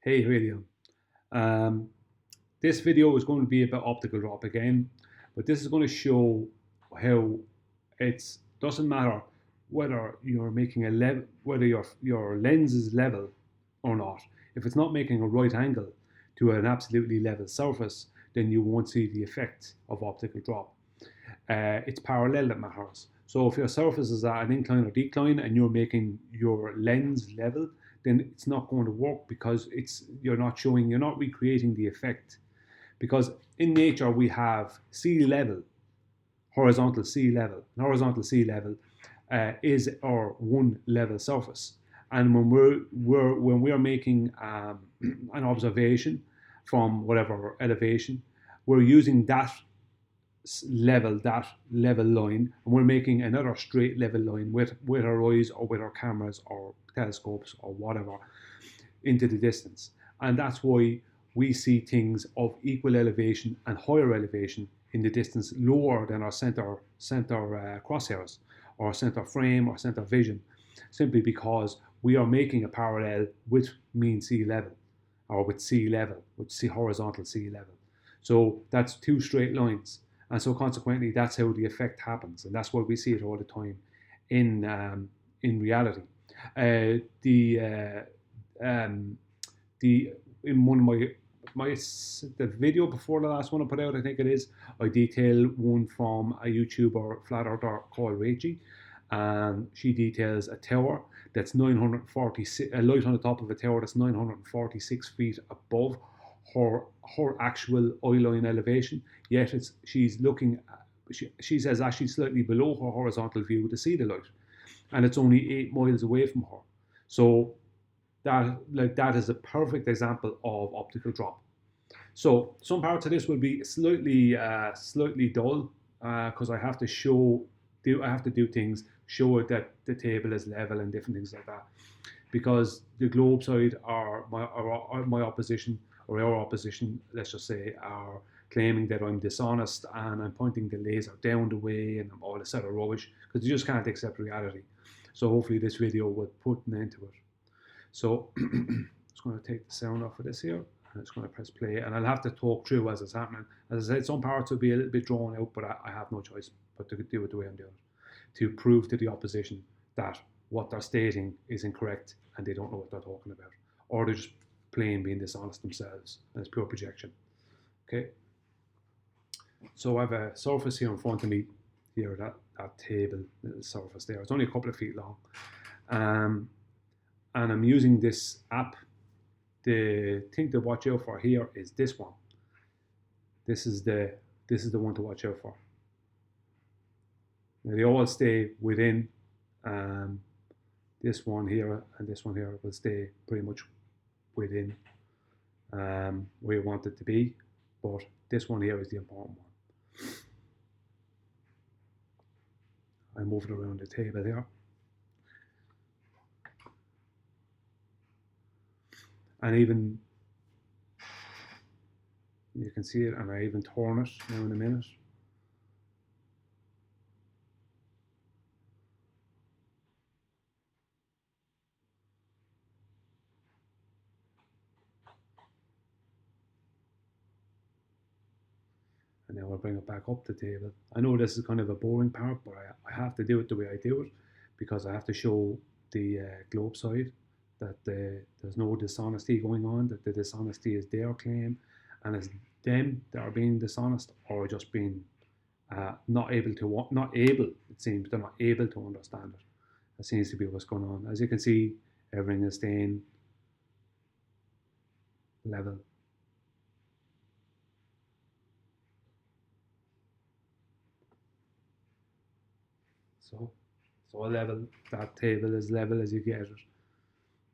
Hey, how you doing? Um, this video is going to be about optical drop again, but this is going to show how it doesn't matter whether you're making a level, whether your lens is level or not. If it's not making a right angle to an absolutely level surface, then you won't see the effect of optical drop. It's parallel that matters. So if your surface is at an incline or decline and you're making your lens level, then it's not going to work because you're not recreating the effect. Because in nature we have sea level, horizontal sea level. And horizontal sea level is our one level surface. And when we're making an observation from whatever elevation, we're using that level line, and we're making another straight level line with our eyes or with our cameras or telescopes or whatever into the distance. And that's why we see things of equal elevation and higher elevation in the distance lower than our center crosshairs or center frame or center vision, simply because we are making a parallel with mean sea level or with sea level, with horizontal sea level. So that's two straight lines. And so consequently, that's how the effect happens. And that's why we see it all the time in reality. The the in one of my the video before the last one I put out, I think it is, I detail one from a YouTuber flat earther called Rachie, and she details a tower that's 946, a light on the top of a tower that's 946 feet above her actual eye line elevation. Yet she's looking, she says actually slightly below her horizontal view to see the light, and it's only 8 miles away from her. So that is a perfect example of optical drop. So some parts of this will be slightly dull because I have to do things, show it that the table is level and different things like that. Because the globe side are my opposition, or our opposition, let's just say, are claiming that I'm dishonest and I'm pointing the laser down the way and I'm all this sort of rubbish because you just can't accept reality. So hopefully this video will put an end to it. So I'm just going to take the sound off of this here. And it's going to press play, and I'll have to talk through as it's happening. As I said, some parts will be a little bit drawn out, but I have no choice but to do it the way I'm doing it, to prove to the opposition that what they're stating is incorrect and they don't know what they're talking about, or they're just plain being dishonest themselves, and it's pure projection. Okay, so I have a surface here in front of me, here, that table little surface there. It's only a couple of feet long, and I'm using this app. The thing to watch out for here is this one. This is the one to watch out for. Now they all stay within. This one here and this one here will stay pretty much within where you want it to be, but this one here is the important one. I move it around the table here. And even you can see it, and I even turn it now in a minute. And now I'll bring it back up the table. I know this is kind of a boring part, but I have to do it the way I do it because I have to show the globe side that there's no dishonesty going on, that the dishonesty is their claim, and it's them that are being dishonest or just being not able, it seems, they're not able to understand it. That seems to be what's going on. As you can see, everything is staying level. So a level, that table is level as you get it.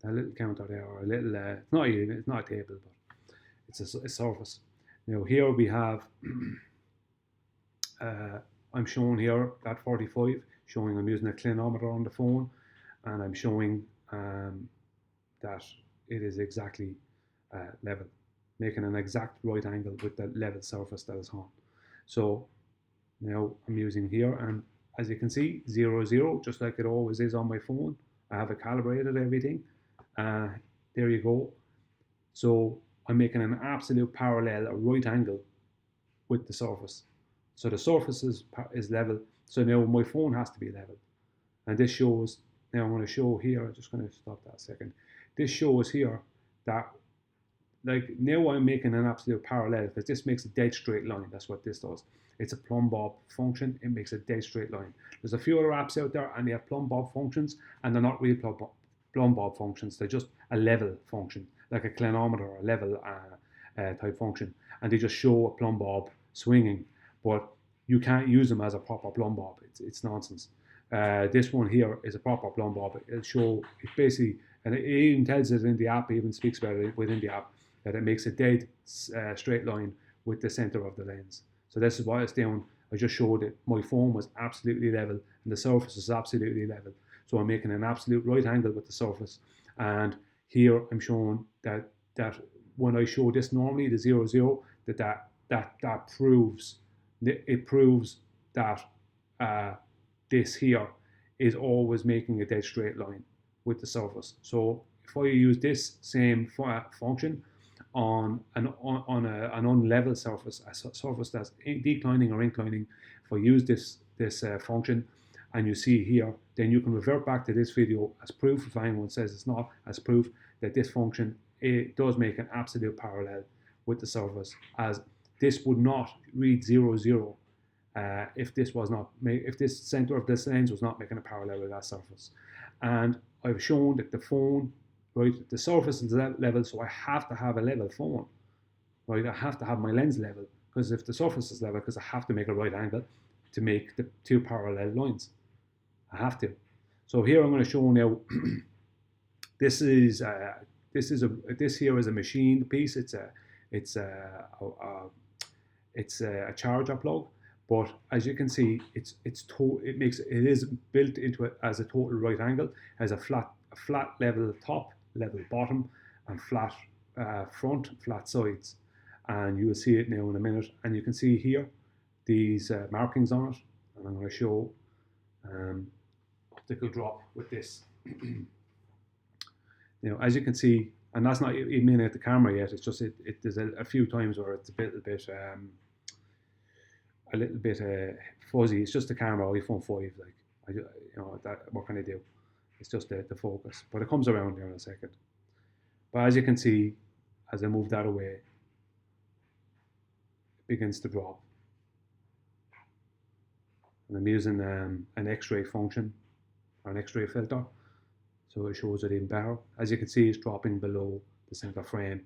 A little counter there, or a little, it's not a table, but it's a surface. Now here we have, I'm showing here that 45, showing I'm using a clinometer on the phone, and I'm showing that it is exactly level, making an exact right angle with the level surface that is on. So now I'm using here, and as you can see, 0, 0, just like it always is on my phone. I have it calibrated, everything. There you go. So I'm making an absolute parallel, a right angle with the surface. So the surface is level. So now my phone has to be level. And this shows, now I'm going to show here, I'm just going to stop that a second. This shows here that, like, now I'm making an absolute parallel because this makes a dead straight line. That's what this does. It's a plumb bob function. It makes a dead straight line. There's a few other apps out there and they have plumb bob functions, and they're not real plumb bob functions. They're just a level function, like a clinometer or a level type function. And they just show a plumb bob swinging, but you can't use them as a proper plumb bob. It's nonsense. This one here is a proper plumb bob. It'll show, it basically, and it even tells it in the app, it even speaks about it within the app, that it makes a dead straight line with the center of the lens. So this is why it's down. I just showed it. My phone was absolutely level and the surface is absolutely level. So I'm making an absolute right angle with the surface. And here I'm showing that when I show this normally, the 0, 0, that proves, it proves that this here is always making a dead straight line with the surface. So if I use this same function on an unlevel surface, a surface that's declining or inclining, if I use this function, and you see here, then you can revert back to this video as proof, if anyone says it's not, as proof that this function, it does make an absolute parallel with the surface, as this would not read 0, 0 if this was not, if this center of this lens was not making a parallel with that surface. And I've shown that the phone, right, the surface is level, so I have to have a level phone, right? I have to have my lens level, because if the surface is level, because I have to make a right angle to make the two parallel lines. I have to. So here I'm going to show now. This here is a machined piece. It's a charger plug. But as you can see, it is built into it as a total right angle, as a flat level top, level bottom, and flat front, flat sides. And you will see it now in a minute. And you can see here these markings on it. And I'm going to show optical drop with this. Now, as you can see, and that's not even in at the camera yet. It's just there's a few times where it's a little bit fuzzy. It's just the camera, iPhone 5. Like, what can I do? It's just the focus, but it comes around there in a second. But as you can see, as I move that away, it begins to drop. And I'm using an X-ray function or an X-ray filter, so it shows it even better. As you can see, it's dropping below the center frame.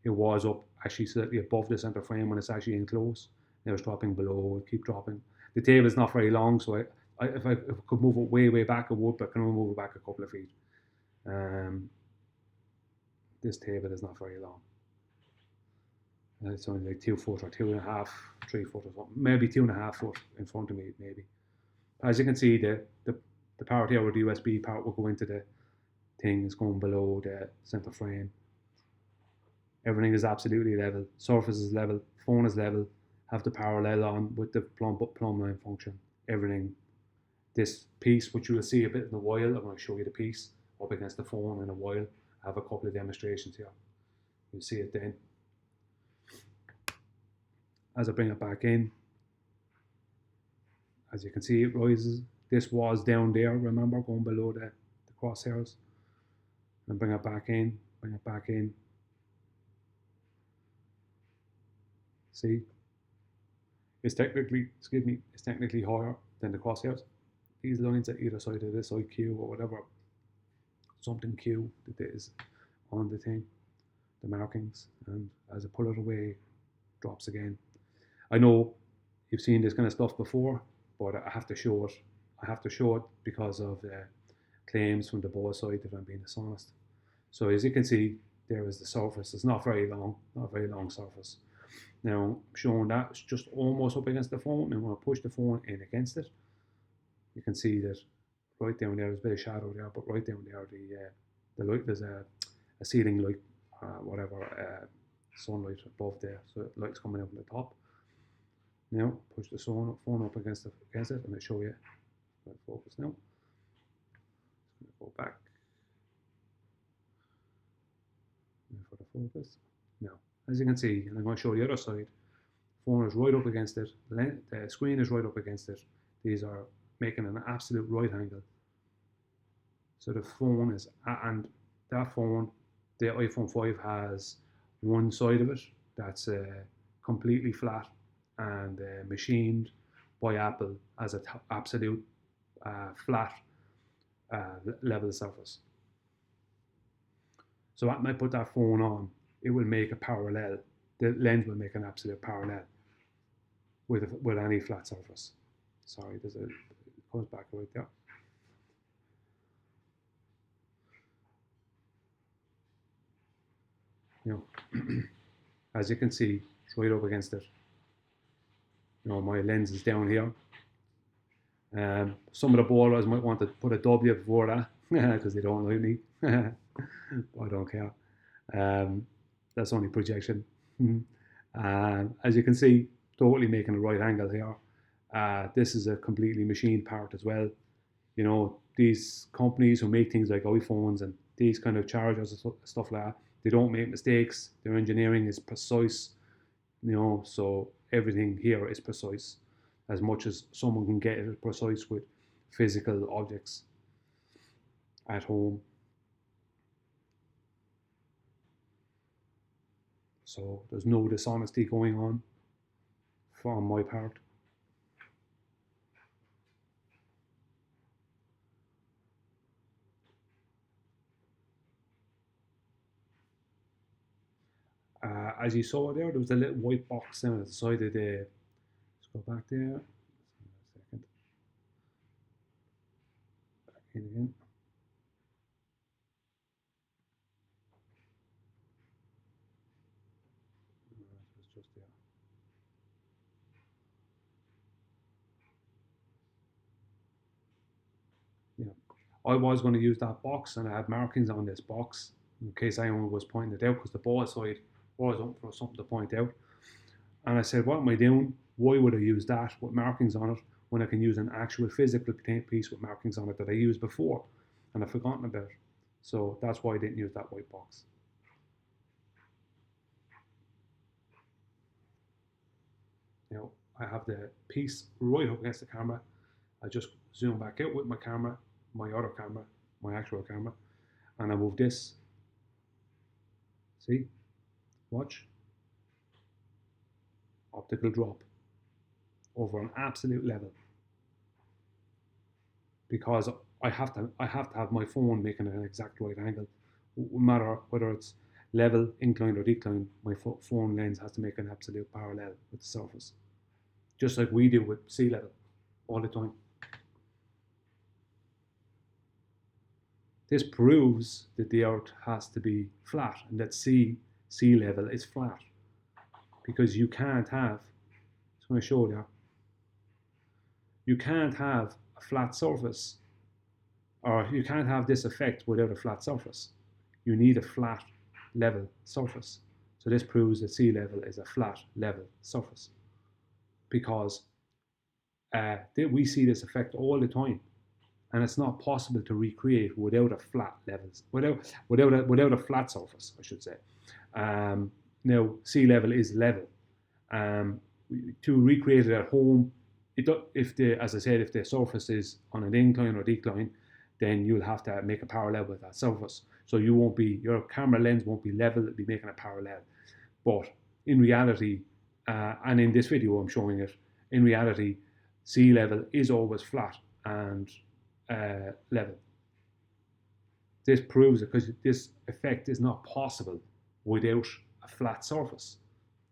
It was up actually slightly above the center frame when it's actually in close. Now it's dropping below, it keep dropping. The table is not very long, so if I could move it way back, I would, but I can only move it back a couple of feet. This table is not very long. It's only like 2 foot or 2.5, 3 foot or something. Maybe 2.5 foot in front of me, maybe. As you can see, the part here where the USB part will go into the thing is going below the center frame. Everything is absolutely level. Surface is level, phone is level. Have the parallel on with the plumb line function. Everything. This piece, which you will see a bit in a while, I'm going to show you the piece up against the phone in a while. I have a couple of demonstrations here. You'll see it then. As I bring it back in, as you can see, it rises. This was down there, remember, going below the crosshairs. And bring it back in, bring it back in. See? It's technically, it's technically higher than the crosshairs. These lines at either side of this IQ or whatever, something Q that is on the thing, the markings, and as I pull it away, it drops again. I know you've seen this kind of stuff before, but I have to show it. I have to show it because of the claims from the both side that I'm being dishonest. So as you can see, there is the surface. It's not very long, not a very long surface. Now I'm showing that it's just almost up against the phone, and when I push the phone in against it, you can see that right down there, there's a bit of shadow there, but right down there, the light, there's a ceiling light, whatever, sunlight above there, so the light's coming out from the top. Now push the phone up against it, and I'll show you. Focus now. Go back. for the focus. Now, as you can see, and I'm going to show the other side, phone is right up against it, the screen is right up against it. These are making an absolute right angle. So the phone is, and that phone, the iPhone 5 has one side of it that's completely flat and machined by Apple as an absolute flat level surface. So when I put that phone on, it will make a parallel. The lens will make an absolute parallel with any flat surface. Sorry, it comes back right there. You know, as you can see, it's right up against it. You know, my lens is down here. Some of the ballers might want to put a W before that because they don't like me. I don't care. That's only projection. As you can see, totally making a right angle here. This is a completely machined part as well. You know, these companies who make things like iPhones and these kind of chargers and stuff like that, they don't make mistakes. Their engineering is precise, you know, so everything here is precise as much as someone can get it precise with physical objects at home. So there's no dishonesty going on from my part. As you saw there was a little white box down at the side of the, let's go back there, a second, back in again. It's just there. Yeah, I was going to use that box and I had markings on this box in case anyone was pointing it out because the ball side was up for something to point out. And I said, what am I doing? Why would I use that with markings on it when I can use an actual physical piece with markings on it that I used before and I've forgotten about? So that's why I didn't use that white box. Now I have the piece right up against the camera. I just zoom back out with my camera, my other camera, my actual camera, and I move this. See? Watch. Optical drop over an absolute level because I have to have my phone making an exact right angle, no matter whether it's level, inclined or declined. My phone lens has to make an absolute parallel with the surface, just like we do with sea level all the time. This proves that the Earth has to be flat and that sea level is flat, because you can't have, I'm going to show you, you can't have a flat surface, or you can't have this effect without a flat surface. You need a flat level surface. So this proves that sea level is a flat level surface, because we see this effect all the time, and it's not possible to recreate without a flat levels, without a flat surface, I should say. Now sea level is level. To recreate it at home, as I said, if the surface is on an incline or decline, then you'll have to make a parallel with that surface. So your camera lens won't be level; it'll be making a parallel. But in reality, and in this video I'm showing it, in reality, sea level is always flat and level. This proves it because this effect is not possible without a flat surface.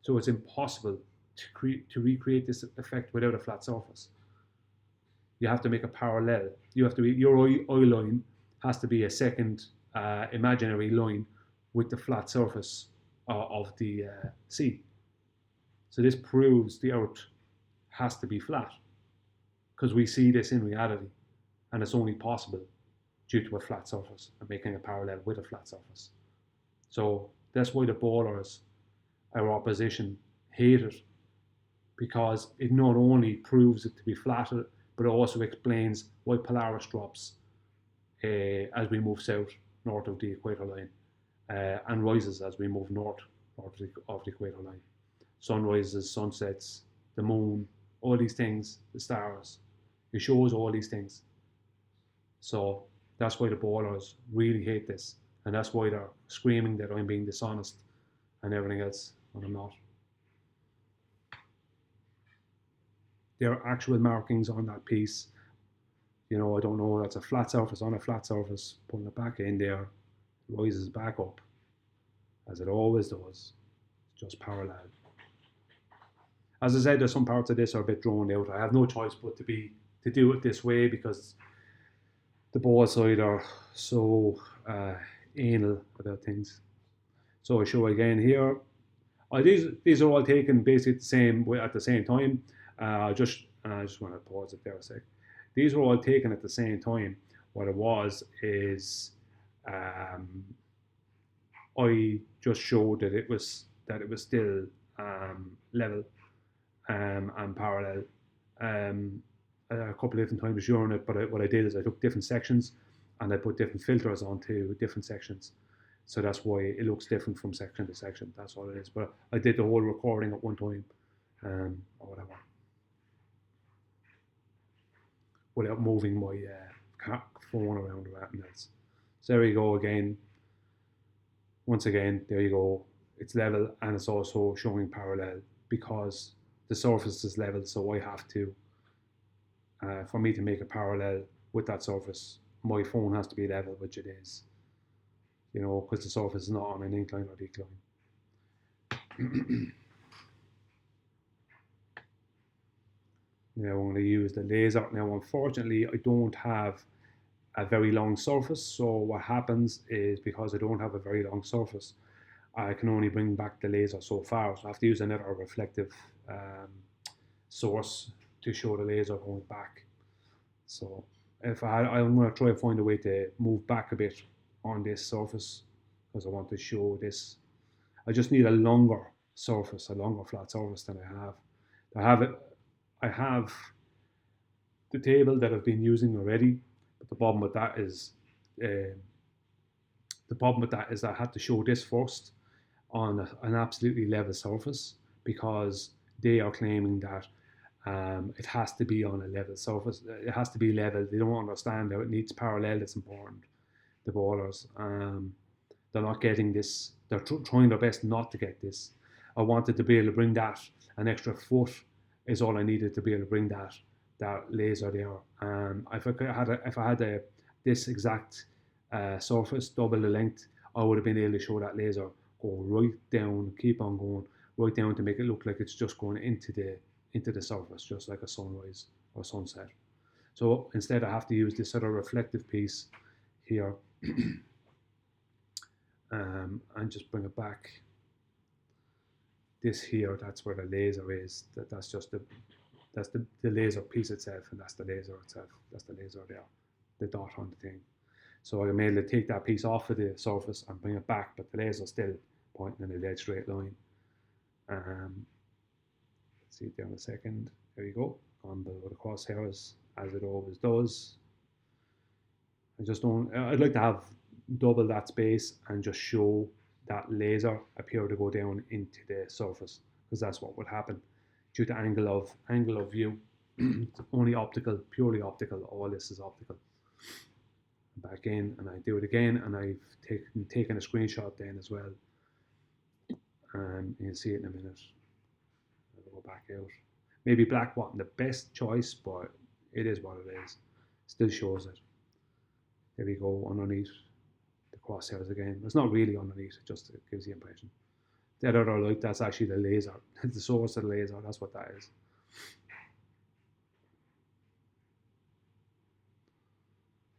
So it's impossible to recreate this effect without a flat surface. You have to make a parallel. Your eye line has to be a second imaginary line with the flat surface of the sea. So this proves the Earth has to be flat, because we see this in reality, and it's only possible due to a flat surface and making a parallel with a flat surface. So that's why the ballers, our opposition, hate it, because it not only proves it to be flat, but it also explains why Polaris drops as we move south, north of the equator line. and rises as we move north of the equator line. Sunrises, sunsets, the moon, all these things, the stars. It shows all these things. So that's why the ballers really hate this, and that's why they're screaming that I'm being dishonest and everything else when I'm not. There are actual markings on that piece. I don't know, that's a flat surface on a flat surface, pulling it back in there, rises back up, as it always does, just parallel. As I said, there's some parts of this are a bit drawn out. I have no choice but to do it this way because the ball side are so anal about things. So I show again here. These are all taken basically at the same time. I just want to pause it there a sec. These were all taken at the same time. What it was is I just showed that it was still level and parallel a couple of different times during it. But what I did is I took different sections and I put different filters onto different sections. So that's why it looks different from section to section. That's all it is. But I did the whole recording at one time or whatever, without moving my phone around or anything else. So there you go again. Once again, there you go. It's level and it's also showing parallel because the surface is level. So I have to, for me to make a parallel with that surface, my phone has to be level, which it is. Because the surface is not on an incline or decline. Now I'm going to use the laser. Now unfortunately I don't have a very long surface, so what happens is because I don't have a very long surface, I can only bring back the laser so far, so I have to use another reflective source to show the laser going back. So I'm going to try to find a way to move back a bit on this surface because I want to show this. I just need a longer surface, a longer flat surface than I have. I have the table that I've been using already, but the problem with that is I had to show this first on an absolutely level surface because they are claiming that it has to be on a level surface. It has to be level. They don't understand how it needs parallel. It's important. The ballers, they're not getting this. They're trying their best not to get this. I wanted to be able to bring that an extra foot is all I needed to be able to bring that laser there. If I had this exact surface, double the length, I would have been able to show that laser go right down, keep on going right down to make it look like it's just going into the surface, just like a sunrise or sunset. So instead, I have to use this sort of reflective piece here and just bring it back. This here, that's where the laser is. That's just the laser piece itself, and that's the laser itself. That's the laser there, the dot on the thing. So I'm able to take that piece off of the surface and bring it back, but the laser is still pointing in a dead straight line. Let's see it there in a second. There you go, on below the crosshairs as it always does. I'd like to have double that space and just show that laser appear to go down into the surface because that's what would happen due to angle of view. It's only optical, purely optical. All this is optical. Back in, and I do it again, and I've taken a screenshot then as well. And you'll see it in a minute. I'll go back out. Maybe black wasn't the best choice, but it is what it is. Still shows it. There we go, underneath the crosshairs again. It's not really underneath, it just gives the impression. That other light, that's actually the laser. The source of the laser, that's what that is.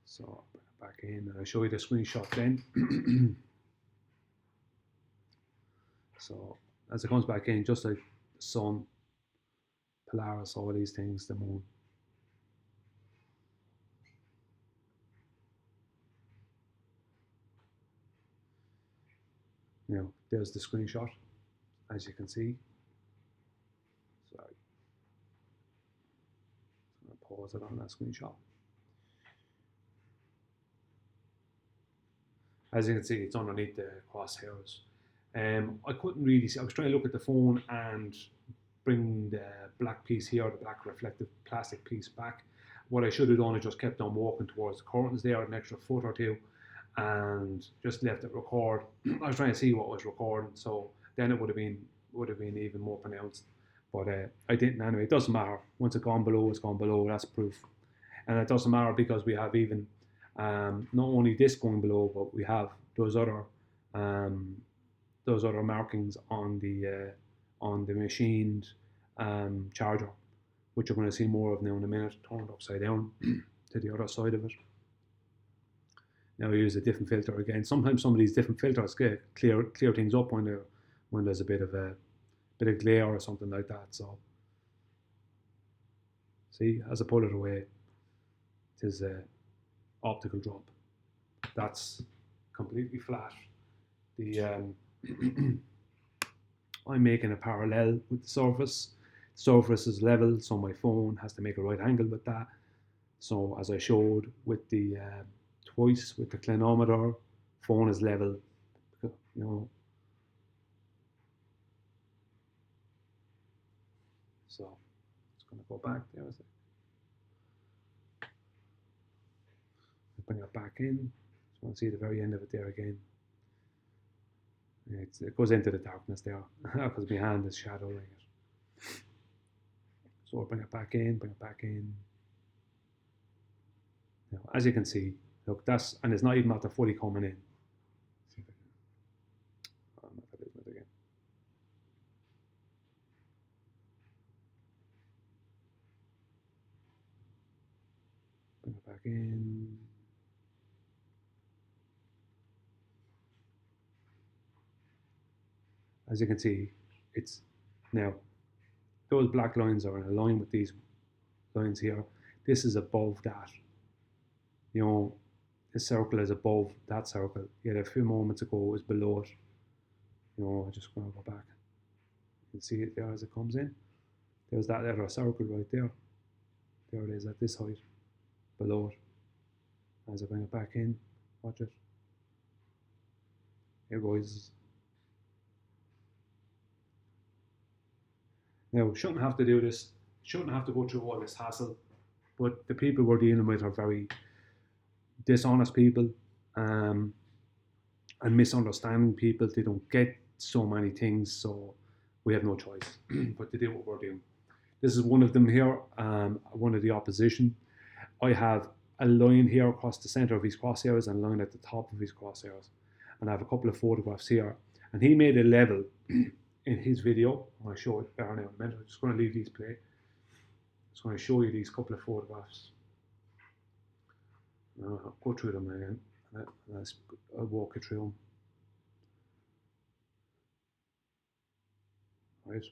So I'll bring it back in and I'll show you the screenshot then. So as it comes back in, just like the sun, Polaris, all these things, the moon. Now, there's the screenshot, as you can see. Sorry. I'm going to pause it on that screenshot. As you can see, it's underneath the crosshairs. I couldn't really see. I was trying to look at the phone and bring the black piece here, the black reflective plastic piece back. What I should have done is just kept on walking towards the curtains there, an extra foot or two, and just left it record. I was trying to see what was recording, so then it would have been even more pronounced. But I didn't anyway. It doesn't matter. Once it's gone below, it's gone below. That's proof. And it doesn't matter because we have even not only this going below, but we have those other markings on the machined charger, which you're going to see more of now in a minute, turned upside down to the other side of it. Now we use a different filter again. Sometimes some of these different filters clear things up when there's a bit of glare or something like that. So see, as I pull it away, it is a optical drop. That's completely flat. The I'm making a parallel with the surface. The surface is level, so my phone has to make a right angle with that. So as I showed with the twice with the clinometer, phone is level, you know. So it's going to go back there. Bring it back in. So you can see the very end of it there again. It goes into the darkness there because my hand is shadowing it. So we'll bring it back in, Now, as you can see, look, and it's not even after fully coming in. See if I can, I'm not losing it again. Bring it back in. As you can see, it's now, those black lines are in a line with these lines here. This is above that. You know, this circle is above that circle. Yet a few moments ago it was below it. You know, I'm just going to go back. You can see it there as it comes in. There's that other circle right there. There it is at this height, below it. As I bring it back in, watch it. It rises. Now, shouldn't have to do this, shouldn't have to go through all this hassle, but the people we're dealing with are very dishonest people and misunderstanding people. They don't get so many things, so we have no choice but to do what we're doing. This is one of them here, one of the opposition. I have a line here across the center of his crosshairs and a line at the top of his crosshairs. And I have a couple of photographs here. And he made a level in his video. I'm going to show it better now in a minute. I'm just going to leave these play. I'm just going to show you these couple of photographs. I'll go through them again. I'll walk you through them. Right.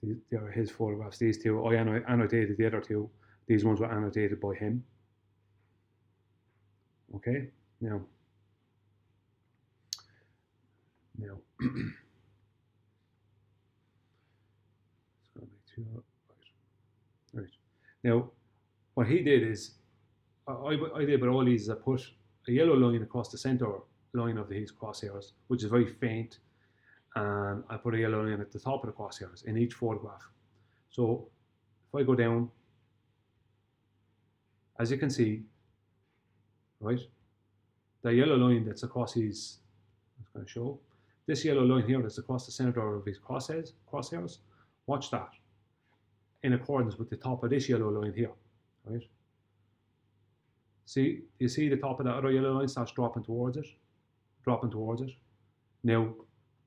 These are his photographs. These two, I annotated the other two. These ones were annotated by him. Okay, now, right. Now, what he did is, I did with all these is I put a yellow line across the center line of his crosshairs, which is very faint, and I put a yellow line at the top of the crosshairs in each photograph. So if I go down, as you can see, right, the yellow line that's across his, I'm going to show, this yellow line here that's across the center of his crosshairs, watch that, in accordance with the top of this yellow line here, right? See, you see the top of that other yellow line starts dropping towards it. Now,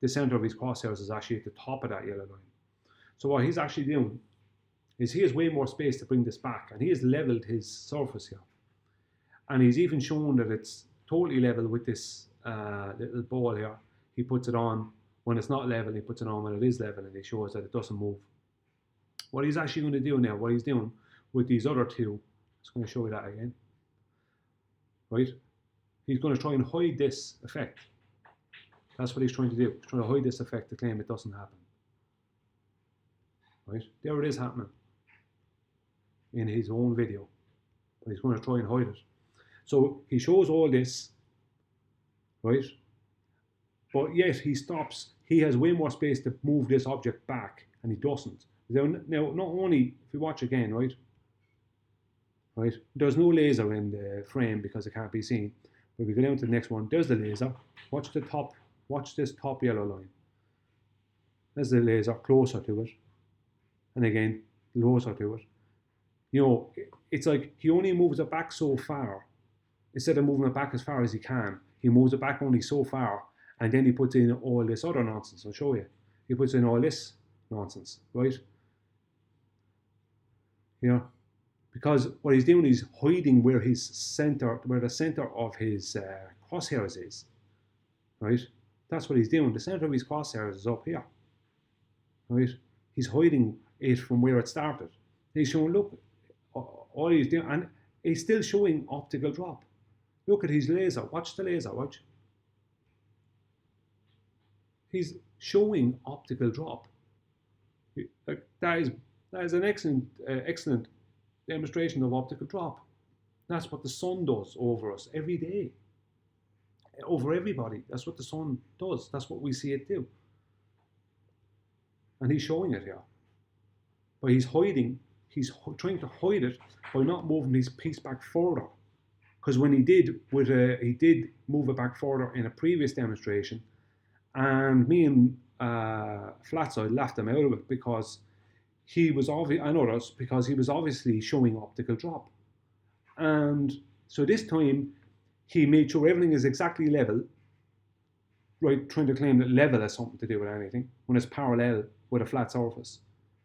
the center of his crosshairs is actually at the top of that yellow line. So what he's actually doing is he has way more space to bring this back, and he has leveled his surface here. And he's even shown that it's totally level with this little ball here. He puts it on when it's not level, he puts it on when it is level, and he shows that it doesn't move. What he's actually going to do now, what he's doing with these other two, I'm just going to show you that again. Right? He's going to try and hide this effect. That's what he's trying to do. He's trying to hide this effect to claim it doesn't happen. Right? There it is happening in his own video. but he's going to try and hide it. So he shows all this, right? But yet he stops. He has way more space to move this object back, and he doesn't. Now, not only, if you watch again, right? There's no laser in the frame because it can't be seen. When we go down to the next one, there's the laser. Watch the top. Watch this top yellow line. There's the laser closer to it, and again closer to it. You know, it's like he only moves it back so far. Instead of moving it back as far as he can, he moves it back only so far, and then he puts in all this other nonsense. I'll show you. He puts in all this nonsense, right? Yeah, because what he's doing is hiding where the center of his crosshairs is, right? That's what he's doing. The center of his crosshairs is up here, right? He's hiding it from where it started. He's showing, look, all he's doing, and he's still showing optical drop. Look at his laser. Watch the laser. Watch. He's showing optical drop. Like that is an excellent demonstration of optical drop. That's what the sun does over us every day, over everybody. That's what the sun does. That's what we see it do. And he's showing it here. But he's hiding. He's trying to hide it by not moving his piece back further. Because when he did move it back further in a previous demonstration, and me and Flatside laughed him out of it because he was obviously showing optical drop. And so this time he made sure everything is exactly level, right? Trying to claim that level has something to do with anything when it's parallel with a flat surface.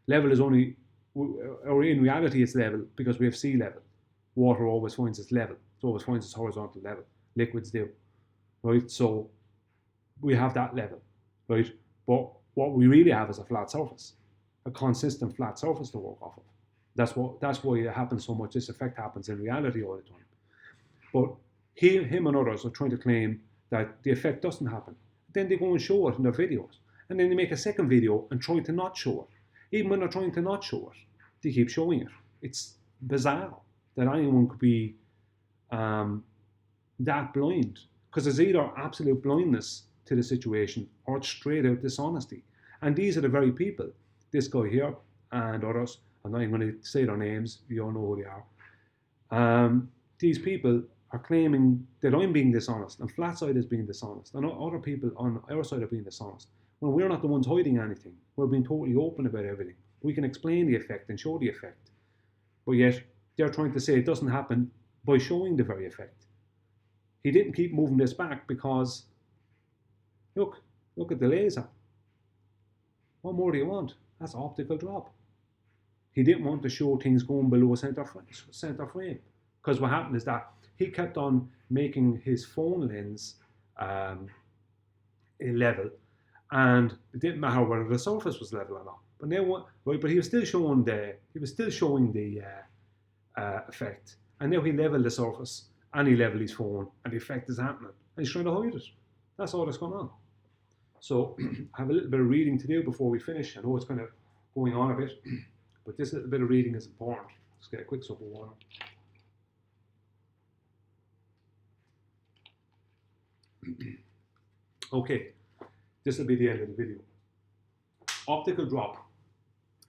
Level is only, or in reality it's level because we have sea level. Water always finds its level. It always finds its horizontal level. Liquids do, right? So we have that level, right? But what we really have is a flat surface, a consistent flat surface to work off of. That's why it happens so much. This effect happens in reality all the time. But him and others are trying to claim that the effect doesn't happen. Then they go and show it in their videos. And then they make a second video and try to not show it. Even when they're trying to not show it, they keep showing it. It's bizarre that anyone could be that blind. Because there's either absolute blindness to the situation or it's straight out dishonesty. And these are the very people, this guy here and others, I'm not even going to say their names, you all know who they are. These people are claiming that I'm being dishonest and Flatside is being dishonest and other people on our side are being dishonest. When we're not the ones hiding anything, we're being totally open about everything. We can explain the effect and show the effect. But yet, they're trying to say it doesn't happen by showing the very effect. He didn't keep moving this back because, look at the laser. What more do you want? That's optical drop. He didn't want to show things going below center frame. Because what happened is that he kept on making his phone lens a level, and it didn't matter whether the surface was level or not. But now, but he was still showing the effect, and now he leveled the surface and he leveled his phone, and the effect is happening, and he's trying to hide it. That's all that's going on. So I have a little bit of reading to do before we finish. I know it's kind of going on a bit, but this little bit of reading is important. Let's get a quick sip of water. Okay, this will be the end of the video. Optical drop.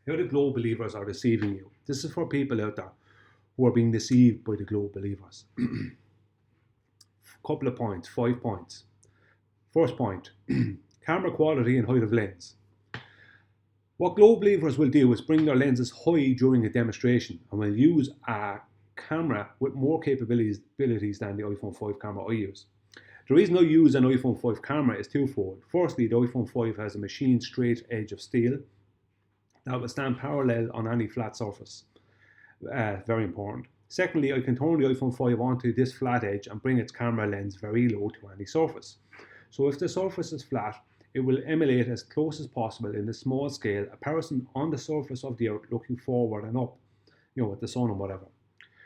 How the Globe believers are deceiving you. This is for people out there who are being deceived by the Globe believers. Couple of points, 5 points. First point, camera quality and height of lens. What Globe believers will do is bring their lenses high during a demonstration and will use a camera with more capabilities than the iPhone 5 camera I use. The reason I use an iPhone 5 camera is twofold. Firstly, the iPhone 5 has a machined straight edge of steel that will stand parallel on any flat surface. Very important. Secondly, I can turn the iPhone 5 onto this flat edge and bring its camera lens very low to any surface. So if the surface is flat, it will emulate as close as possible in the small scale a person on the surface of the earth looking forward and up, at the sun and whatever.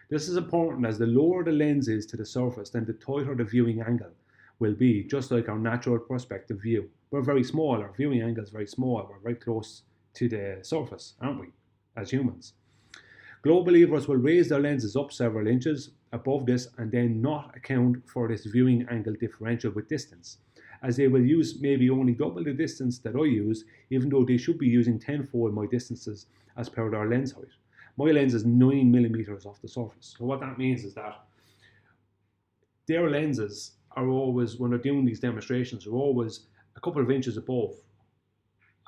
This is important as the lower the lens is to the surface, then the tighter the viewing angle will be, just like our natural perspective view. We're very small, our viewing angle is very small, we're very close to the surface, aren't we, as humans? Globe believers will raise their lenses up several inches above this and then not account for this viewing angle differential with distance, as they will use maybe only double the distance that I use, even though they should be using tenfold my distances as per their lens height. My lens is 9mm off the surface. So what that means is that their lenses are always, when they're doing these demonstrations, are always a couple of inches above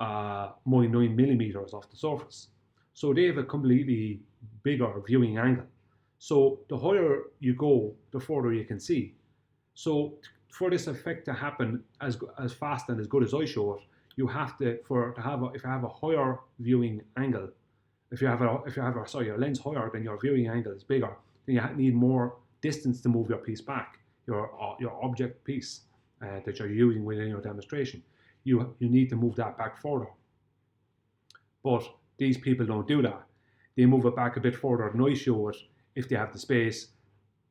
my 9mm off the surface. So they have a completely bigger viewing angle. So the higher you go, the further you can see. So for this effect to happen as fast and as good as I show it, you have to, if you have a higher viewing angle, if you have your lens higher, then your viewing angle is bigger, then you need more distance to move your piece back, your object piece that you're using within your demonstration. You need to move that back further. But these people don't do that. They move it back a bit further than I show it if they have the space.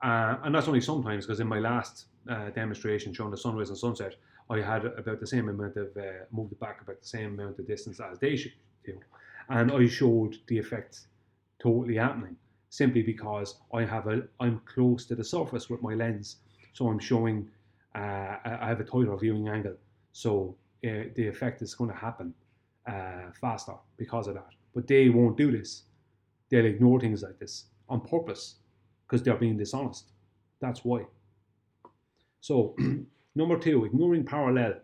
And that's only sometimes, because in my last demonstration showing the sunrise and sunset, I had about the same amount of, moved it back about the same amount of distance as they should do. And I showed the effect totally happening, simply because I'm close to the surface with my lens. So I'm showing, I have a tighter viewing angle. So the effect is going to happen faster because of that. But they won't do this. They'll ignore things like this on purpose because they're being dishonest. That's why. So, number 2, ignoring parallel.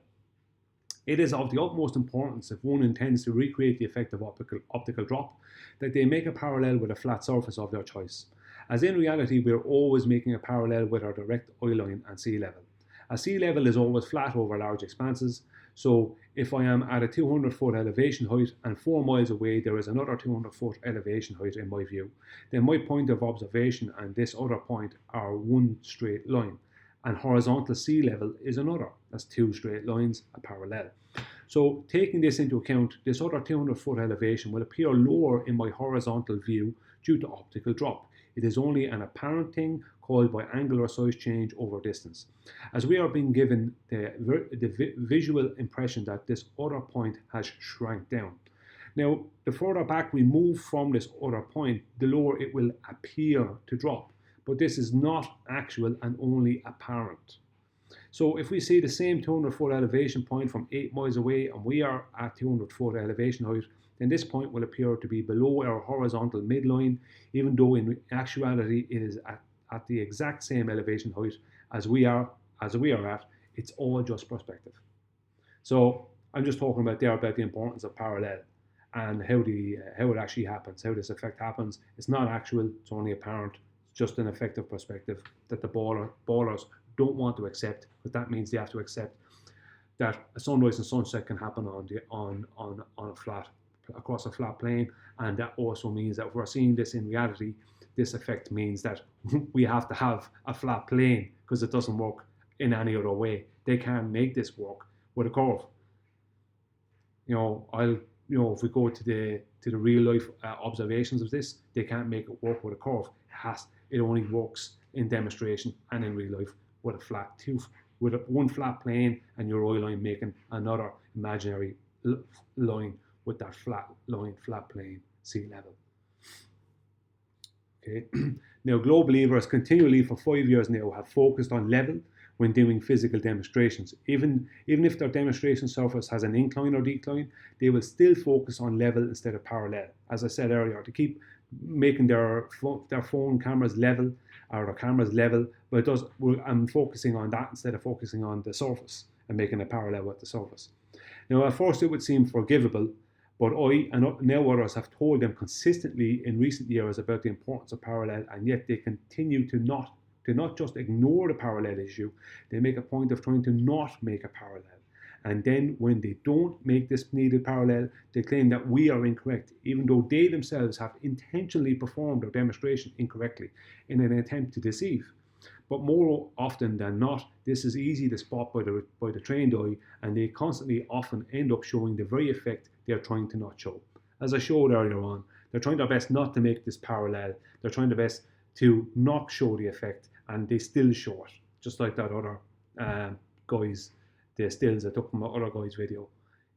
It is of the utmost importance, if one intends to recreate the effect of optical drop, that they make a parallel with a flat surface of their choice, as in reality we are always making a parallel with our direct eye line and sea level. A sea level is always flat over large expanses, so if I am at a 200-foot elevation height and 4 miles away there is another 200-foot elevation height in my view, then my point of observation and this other point are one straight line, and horizontal sea level is another. That's 2 straight lines, a parallel. So taking this into account, this other 200-foot elevation will appear lower in my horizontal view due to optical drop. It is only an apparent thing caused by angular size change over distance, as we are being given the visual impression that this other point has shrank down. Now, the further back we move from this other point, the lower it will appear to drop, but this is not actual and only apparent. So if we see the same 200-foot elevation point from 8 miles away and we are at 200-foot elevation height, then this point will appear to be below our horizontal midline, even though in actuality it is at the exact same elevation height as we are at. It's all just perspective. So I'm just talking about the importance of parallel and how it actually happens, how this effect happens. It's not actual, it's only apparent. It's just an effective perspective that the ballers don't want to accept, but that means they have to accept that a sunrise and sunset can happen on a flat, across a flat plane, and that also means that if we're seeing this in reality, this effect means that we have to have a flat plane because it doesn't work in any other way. They can't make this work with a curve. If we go to the real life observations of this, they can't make it work with a curve. It only works in demonstration and in real life with one flat plane and your eye line making another imaginary line with that flat plane, sea level. Okay. Now, Globe believers continually for 5 years now have focused on level when doing physical demonstrations. Even if their demonstration surface has an incline or decline, they will still focus on level instead of parallel. As I said earlier, to keep making their phone cameras level, or their cameras level, but I'm focusing on that instead of focusing on the surface and making a parallel with the surface. Now, at first it would seem forgivable, but I and now others have told them consistently in recent years about the importance of parallel, and yet they continue to not just ignore the parallel issue, they make a point of trying to not make a parallel. And then when they don't make this needed parallel, they claim that we are incorrect, even though they themselves have intentionally performed their demonstration incorrectly in an attempt to deceive. But more often than not, this is easy to spot by the trained eye, and they constantly often end up showing the very effect they are trying to not show. As I showed earlier on, they're trying their best not to make this parallel. They're trying their best to not show the effect, and they still show it, just like that other guys, the stills I took from the other guy's video.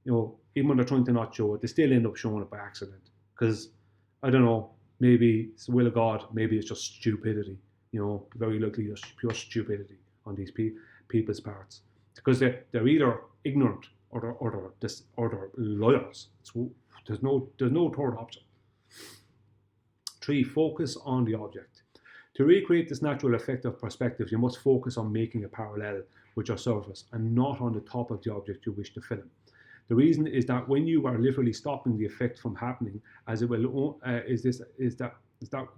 Even when they're trying to not show it, they still end up showing it by accident. Because, I don't know, maybe it's the will of God, maybe it's just stupidity, very likely just pure stupidity on these people's parts, because they're either ignorant or they're liars. There's no third option. 3. Focus on the object. To recreate this natural effect of perspective, you must focus on making a parallel with your surface and not on the top of the object you wish to film. The reason is that when you are literally stopping the effect from happening, as it will,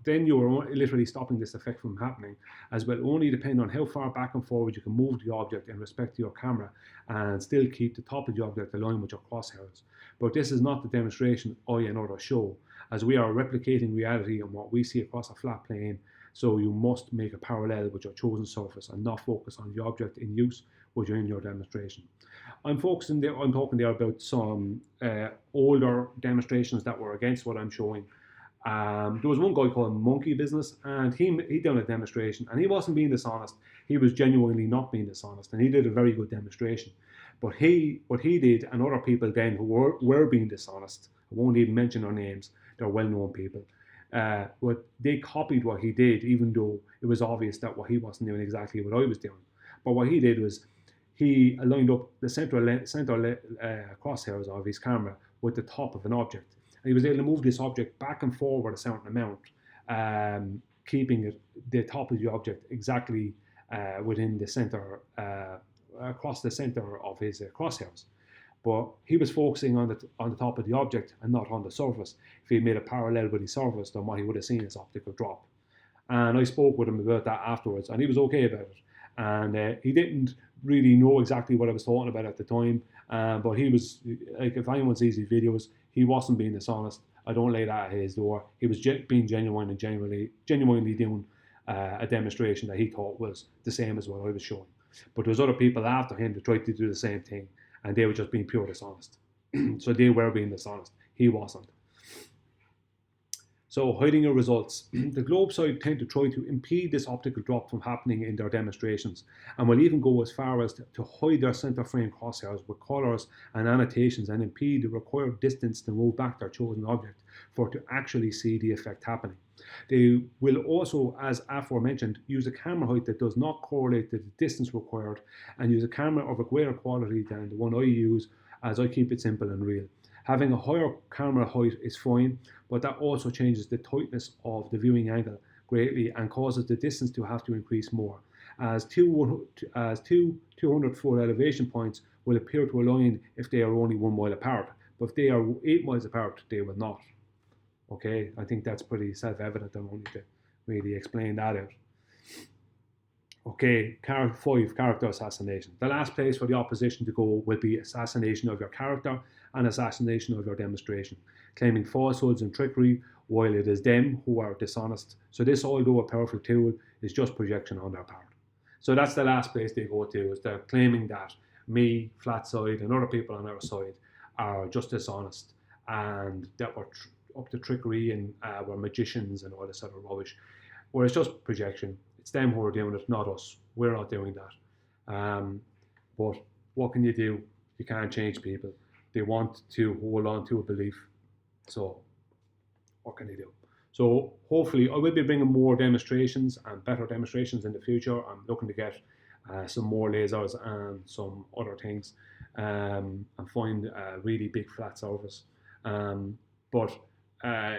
then you are literally stopping this effect from happening, as will only depend on how far back and forward you can move the object in respect to your camera and still keep the top of the object aligned with your crosshairs. But this is not the demonstration I and others show, as we are replicating reality and what we see across a flat plane. So you must make a parallel with your chosen surface and not focus on the object in use which you're in your demonstration. I'm talking there about some older demonstrations that were against what I'm showing. There was one guy called Monkey Business, and he done a demonstration, and he wasn't being dishonest. He was genuinely not being dishonest, and he did a very good demonstration. But what he did, and other people then who were being dishonest, I won't even mention their names, they're well-known people, they copied what he did, even though it was obvious that what he wasn't doing exactly what I was doing. But what he did was he lined up the center crosshairs of his camera with the top of an object. And he was able to move this object back and forward a certain amount, keeping the top of the object exactly within the center, across the center of his crosshairs. But he was focusing on the top of the object and not on the surface. If he made a parallel with his surface, then what he would have seen is optical drop. And I spoke with him about that afterwards, and he was okay about it. And he didn't really know exactly what I was talking about at the time, but he was, like, if anyone sees his videos, he wasn't being dishonest. I don't lay that at his door. He was being genuine and genuinely doing a demonstration that he thought was the same as what I was showing. But there was other people after him that tried to do the same thing, and they were just being pure dishonest. So they were being dishonest. He wasn't. So hiding your results. The Globe side tend to try to impede this optical drop from happening in their demonstrations, and will even go as far as to hide their center frame crosshairs with colours and annotations and impede the required distance to move back their chosen object for to actually see the effect happening. They will also, as aforementioned, use a camera height that does not correlate to the distance required, and use a camera of a greater quality than the one I use, as I keep it simple and real. Having a higher camera height is fine, but that also changes the tightness of the viewing angle greatly and causes the distance to have to increase more, as two 200-foot elevation points will appear to align if they are only 1 mile apart, but if they are 8 miles apart, they will not. Okay, I think that's pretty self-evident. I don't need to really explain that out. Okay, 5, character assassination. The last place for the opposition to go will be assassination of your character and assassination of your demonstration, claiming falsehoods and trickery while it is them who are dishonest. So this, although a powerful tool, is just projection on their part. So that's the last place they go to, is they're claiming that me, Flatside, and other people on our side are just dishonest, and that we're up to trickery and we're magicians and all this sort of rubbish. Where it's just projection. It's them who are doing it, not us. We're not doing that. But what can you do? You can't change people. They want to hold on to a belief. So what can you do? So hopefully I will be bringing more demonstrations and better demonstrations in the future. I'm looking to get some more lasers and some other things, and find a really big flat surface. But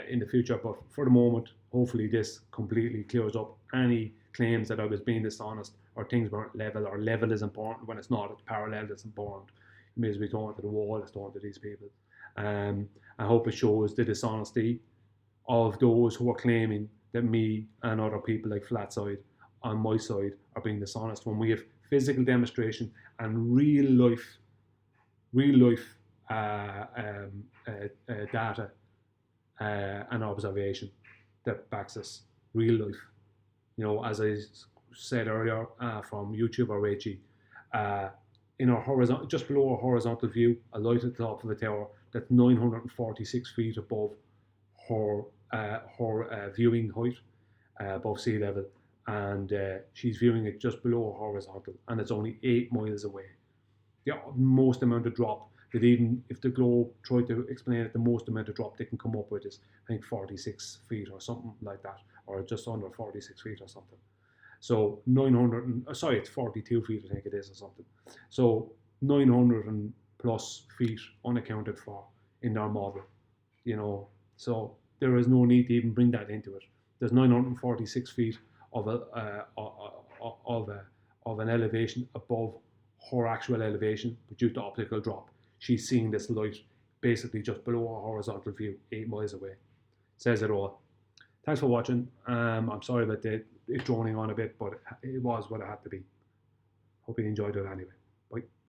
in the future, but for the moment, hopefully this completely clears up any claims that I was being dishonest or things weren't level, or level is important when it's not. It's parallel that's important. You may as well be going to the wall as going to these people. I hope it shows the dishonesty of those who are claiming that me and other people like Flatside on my side are being dishonest, when we have physical demonstration and real life data and observation that backs us, real life. You know, as I said earlier, from YouTube or Rachie, in our horizontal, just below our horizontal view, a light at the top of a tower that's 946 feet above her viewing height, above sea level, and she's viewing it just below her horizontal, and it's only 8 miles away. The most amount of drop that even if the Globe tried to explain it, the most amount of drop they can come up with is, I think, 46 feet or something like that, or just under 46 feet or something. So 900, sorry, it's 42 feet, I think it is, or something. So 900 and plus feet unaccounted for in their model, you know. So there is no need to even bring that into it. There's 946 feet of of an elevation above her actual elevation, but due to optical drop, she's seeing this light basically just below her horizontal view, 8 miles away. Says it all. Thanks for watching. I'm sorry about it droning on a bit, but it was what it had to be. Hope you enjoyed it anyway. Bye.